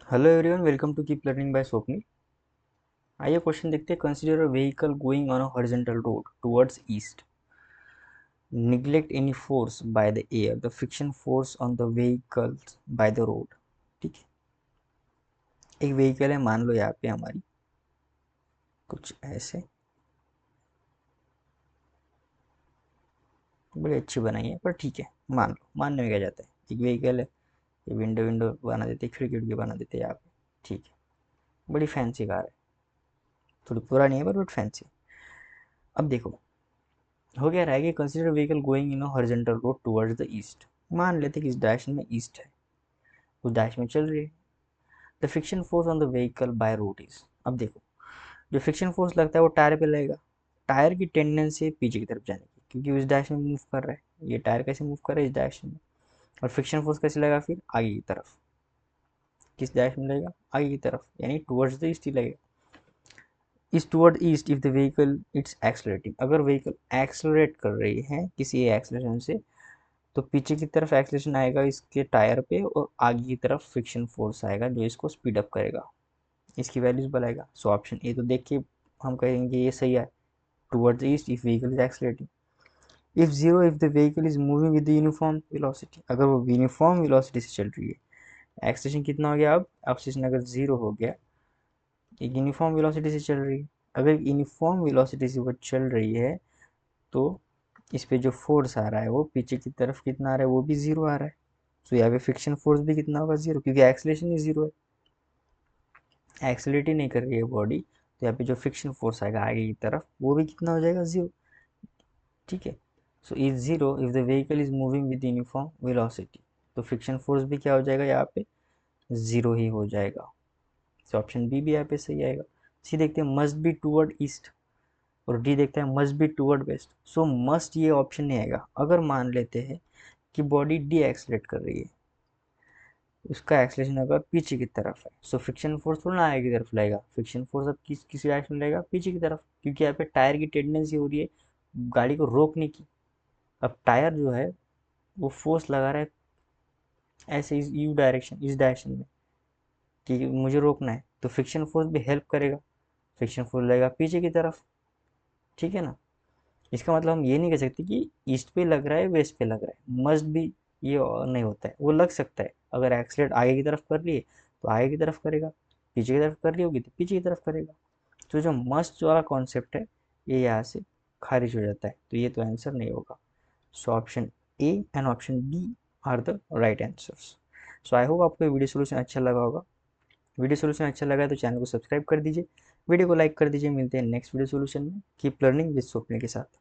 Hello everyone, welcome to keep learning by Swapnil. आइए question देखते हैं। Consider a vehicle going on a horizontal road towards east. Neglect any force by the air, the friction force on the vehicles by the road. ठीक है, एक vehicle है, मान लो यहाँ पे हमारी कुछ ऐसे, बड़ी अच्छी बनाई है पर ठीक है, मान लो, मानने में क्या जाता है। एक व्हीकल है, ये विंडो विंडो बना देते, खिड़की खिड़की बना देते यहाँ पे। ठीक है, बड़ी फैंसी कार है, थोड़ी पुरानी है पर बट फैंसी। अब देखो, हो क्या रहा है कि consider vehicle going in horizontal road towards the east. मान लेते कि इस डायरेक्शन में ईस्ट है, उस डायरेक्शन में चल रही है। The friction force on the vehicle by road is. अब देखो, जो फ्रिक्शन फोर्स लगता है वो टायर पे लगेगा। टायर की टेंडेंसी है पीछे की तरफ जाने की, क्योंकि उस डायरेक्शन में मूव कर रहा है। ये टायर कैसे मूव कर रहा है, इस डायरेक्शन में। और फ्रिक्शन फोर्स कैसे लगा फिर, आगे की तरफ। किस डायरेक्शन में लगेगा, आगे की तरफ, यानी टुवर्ड्स द ईस्ट ही लगेगा। Is toward east if the vehicle it's accelerating. अगर व्हीकल एक्सलरेट कर रही है किसी एक्सलेशन से, तो पीछे की तरफ एक्सलेशन आएगा इसके टायर पे, और आगे की तरफ फ्रिक्शन फोर्स आएगा जो इसको स्पीड अप करेगा, इसकी वैल्यूज बढ़ाएगा। सो ऑप्शन ए तो देख के हम कहेंगे ये सही है, towards east if vehicle is accelerating. If zero if the vehicle is moving with uniform velocity. अगर वो यूनिफॉर्म वेलोसिटी से चल रही है, एक्सलेशन कितना हो गया, अब एक्सलेशन अगर जीरो हो गया, एक यूनिफॉर्म वेलोसिटी से चल रही है। अगर यूनिफॉर्म वेलोसिटी से वो चल रही है, तो इस पे जो फोर्स आ रहा है वो पीछे की तरफ कितना आ रहा है, वो भी जीरो आ रहा है। तो यहाँ पे फ्रिक्शन फोर्स भी कितना होगा, जीरो, क्योंकि एक्सलेशन ही जीरो है, एक्सलेट ही नहीं कर रही है बॉडी। तो यहाँ पे जो फ्रिक्शन फोर्स आएगा आगे की तरफ, वो भी कितना हो जाएगा, जीरो। ठीक है, so is zero if the vehicle is moving with uniform velocity. तो फ्रिक्शन फोर्स भी क्या हो जाएगा, यहाँ पे जीरो ही हो जाएगा। तो ऑप्शन बी भी यहाँ पे सही आएगा। सी देखते हैं, मस्ट बी टूवर्ड ईस्ट। और डी देखते हैं, must be toward west. So must ये ऑप्शन नहीं आएगा। अगर मान लेते हैं कि बॉडी डी एक्सलेट कर रही है, उसका एक्सलेशन अगर पीछे की तरफ है, सो फ्रिक्शन फोर्स थोड़ा ना आगे की तरफ लगेगा। फ्रिक्शन फोर्स अब किसी डायरेक्शन में लगेगा, पीछे की तरफ, क्योंकि यहाँ पे टायर की टेंडेंसी हो रही है गाड़ी को रोकने की। अब टायर जो है वो फोर्स लगा रहा है ऐसे, इस यू डायरेक्शन, इस डायरेक्शन में, कि मुझे रोकना है, तो फ्रिक्शन फोर्स भी हेल्प करेगा। फ्रिक्शन फोर्स लगेगा पीछे की तरफ। ठीक है ना। इसका मतलब हम ये नहीं कह सकते कि ईस्ट पे लग रहा है वेस्ट पे लग रहा है, मस्ट भी ये नहीं होता है। वो लग सकता है, अगर एक्सलेट आगे की तरफ कर रही है तो आगे की तरफ करेगा, पीछे की तरफ कर रही होगी तो पीछे की तरफ करेगा। तो जो मस्ट वाला कॉन्सेप्ट है, ये यहाँ से खारिज हो जाता है, तो ये तो आंसर नहीं होगा। So option A and option B are the right answers. So I hope आपको वीडियो सोल्यूशन अच्छा लगा होगा। वीडियो सोल्यूशन अच्छा लगा है तो चैनल को सब्सक्राइब कर दीजिए, वीडियो को लाइक कर दीजिए। मिलते हैं नेक्स्ट वीडियो सोल्यूशन में। कीप लर्निंग विद स्वप्निल के साथ।